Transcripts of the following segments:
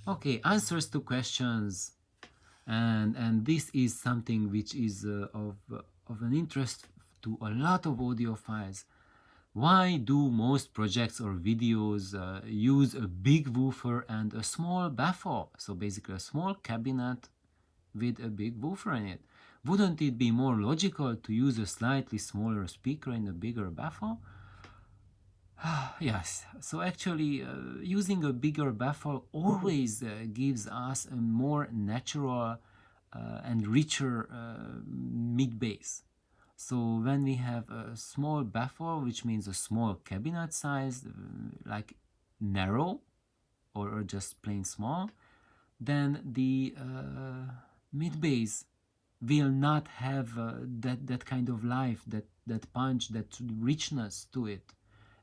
Okay, answers to questions, and this is something which is of an interest to a lot of audiophiles. Why do most projects or videos use a big woofer and a small baffle? So basically, a small cabinet with a big woofer in it. Wouldn't it be more logical to use a slightly smaller speaker in a bigger baffle? Yes, so actually, using a bigger baffle always gives us a more natural and richer mid bass. So when we have a small baffle, which means a small cabinet size, like narrow or just plain small, then the mid bass will not have that kind of life, that punch, that richness to it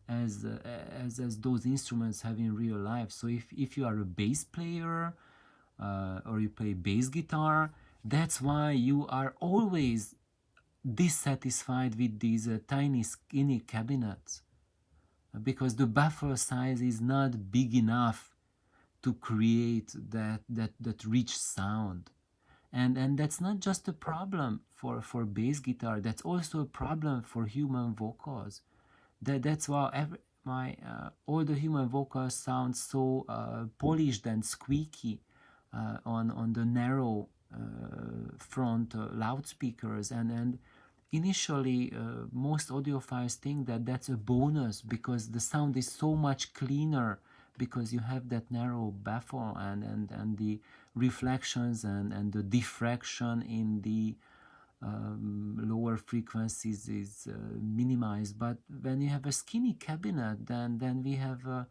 as as those instruments have in real life. So if you are a bass player or you play bass guitar, that's why you are always dissatisfied with these tiny skinny cabinets, because the buffer size is not big enough to create that rich sound. And that's not just a problem for bass guitar, that's also a problem for human vocals. That's why all the human vocals sound so polished and squeaky on the narrow front loudspeakers. And initially most audiophiles think that that's a bonus because the sound is so much cleaner because you have that narrow baffle, and the reflections and the diffraction in the lower frequencies is minimized. But when you have a skinny cabinet, then we have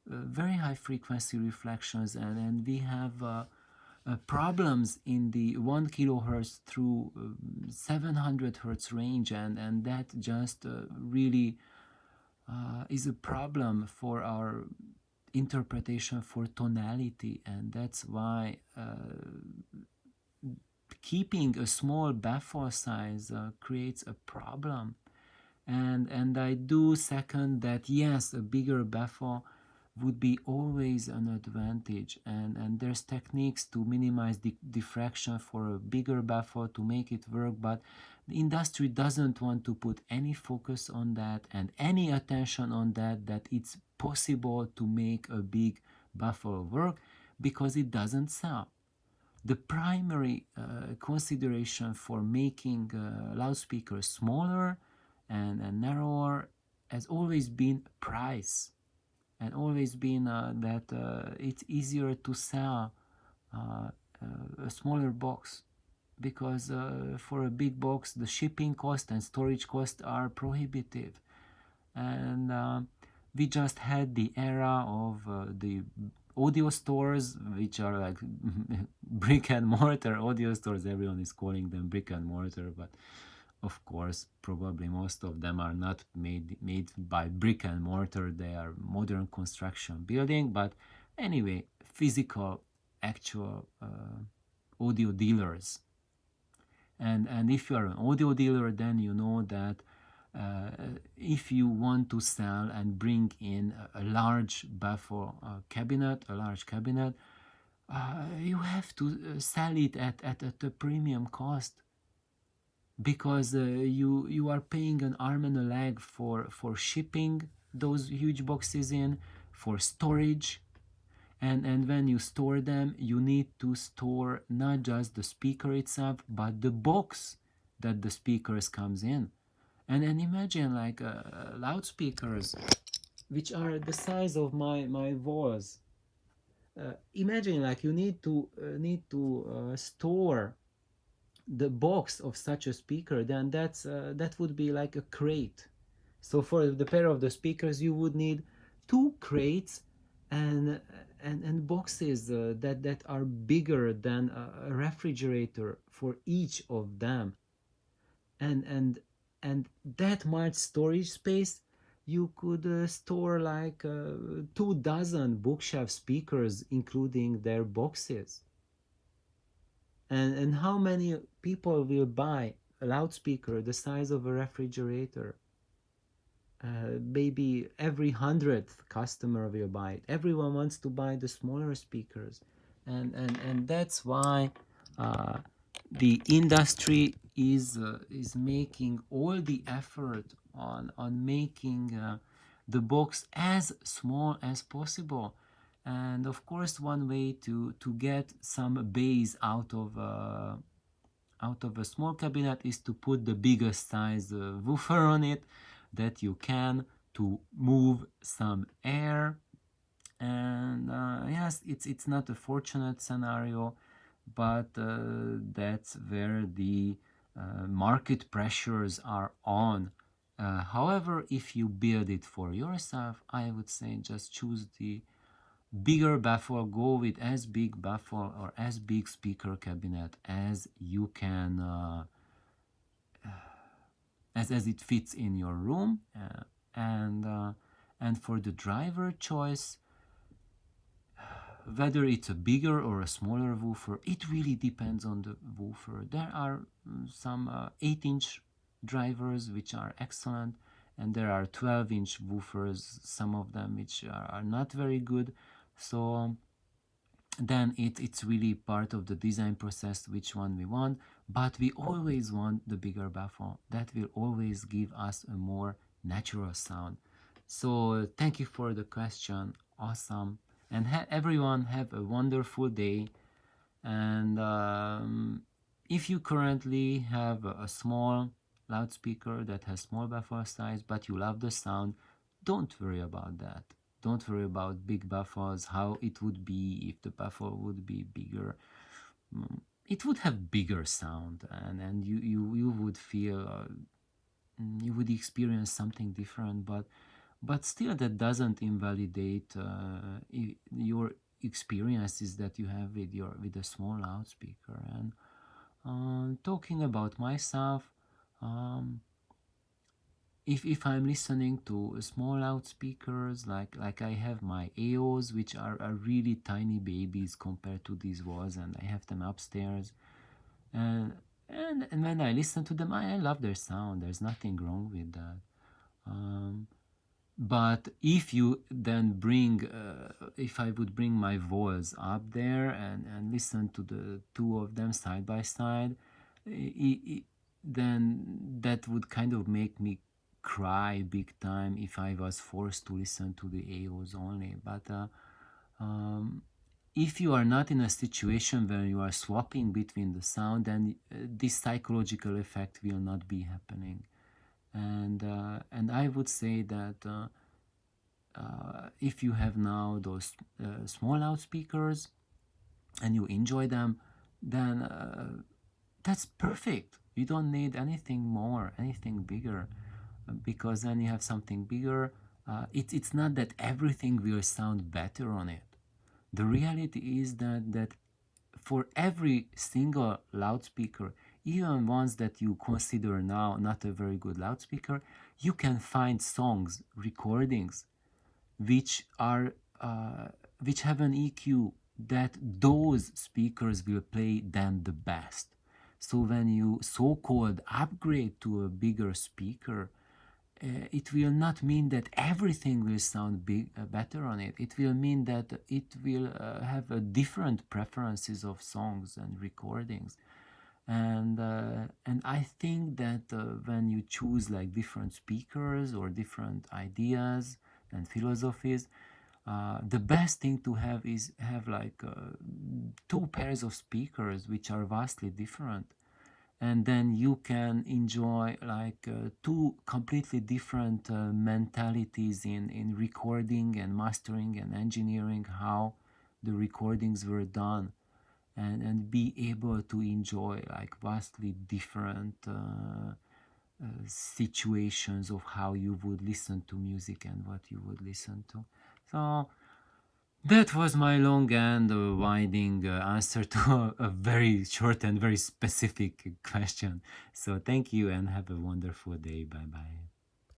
very high frequency reflections, and we have problems in the 1 kilohertz through 700 hertz range, and that just really is a problem for our interpretation for tonality. And that's why keeping a small baffle size creates a problem. And I do second that, yes, a bigger baffle would be always an advantage, and there's techniques to minimize the diffraction for a bigger baffle to make it work, but the industry doesn't want to put any focus on that and any attention on that it's possible to make a big baffle work, because it doesn't sell. The primary consideration for making loudspeakers smaller and narrower has always been price, and always been that it's easier to sell uh, a smaller box, because for a big box the shipping cost and storage cost are prohibitive. And we just had the era of the audio stores, which are like brick and mortar audio stores. Everyone is calling them brick and mortar, but of course probably most of them are not made by brick and mortar. They are modern construction building, but anyway, physical actual audio dealers. And if you are an audio dealer, then you know that if you want to sell and bring in a large baffle cabinet, a large cabinet, you have to sell it at a premium cost, because you are paying an arm and a leg for shipping those huge boxes in, for storage. And when you store them, you need to store not just the speaker itself, but the box that the speakers comes in. And imagine like loudspeakers which are the size of my walls. Imagine like you need to store the box of such a speaker. Then that would be like a crate. So for the pair of the speakers, you would need two crates and and boxes that are bigger than a refrigerator for each of them. And and and that much storage space, you could store like 2 dozen bookshelf speakers including their boxes. And how many people will buy a loudspeaker the size of a refrigerator? Maybe every 100th customer will buy it. Everyone wants to buy the smaller speakers. and that's why the industry is making all the effort on making the box as small as possible. And of course, one way to get some bass out of a small cabinet is to put the biggest size woofer on it that you can, to move some air. And yes, it's not a fortunate scenario, but that's where the market pressures are on. However, if you build it for yourself, I would say just choose the bigger baffle, go with as big baffle or as big speaker cabinet as you can, as it fits in your room. And for the driver choice, whether it's a bigger or a smaller woofer, it really depends on the woofer. There are some 8-inch drivers which are excellent, and there are 12-inch woofers, some of them which are not very good. So then it's really part of the design process which one we want, but we always want the bigger baffle. That will always give us a more natural sound. So thank you for the question. Awesome. And everyone have a wonderful day. And if you currently have a small loudspeaker that has small baffle size, but you love the sound, don't worry about that. Don't worry about big baffles, how it would be if the baffle would be bigger. It would have bigger sound, and you would feel, you would experience something different, but still that doesn't invalidate your experiences that you have with a small loudspeaker. And talking about myself, if I'm listening to small loudspeakers, like I have my AOs, which are really tiny babies compared to these walls, and I have them upstairs, and and when I listen to them, I love their sound. There's nothing wrong with that. But if you then bring, if I would bring my walls up there and listen to the two of them side by side, then that would kind of make me cry big time if I was forced to listen to the AOs only. But if you are not in a situation where you are swapping between the sound, then this psychological effect will not be happening. And I would say that if you have now those small loudspeakers and you enjoy them, then that's perfect. You don't need anything more, anything bigger, because then you have something bigger. It's not that everything will sound better on it. The reality is that for every single loudspeaker, even ones that you consider now not a very good loudspeaker, you can find songs, recordings, which are which have an EQ that those speakers will play them the best. So when you so-called upgrade to a bigger speaker, it will not mean that everything will sound better on it. It will mean that it will have a different preferences of songs and recordings. And I think that when you choose like different speakers or different ideas and philosophies, the best thing to have is have like 2 pairs of speakers which are vastly different, and then you can enjoy like 2 completely different mentalities in recording and mastering and engineering how the recordings were done, and be able to enjoy like vastly different situations of how you would listen to music and what you would listen to. So that was my long and winding answer to a very short and very specific question. So thank you and have a wonderful day. Bye bye.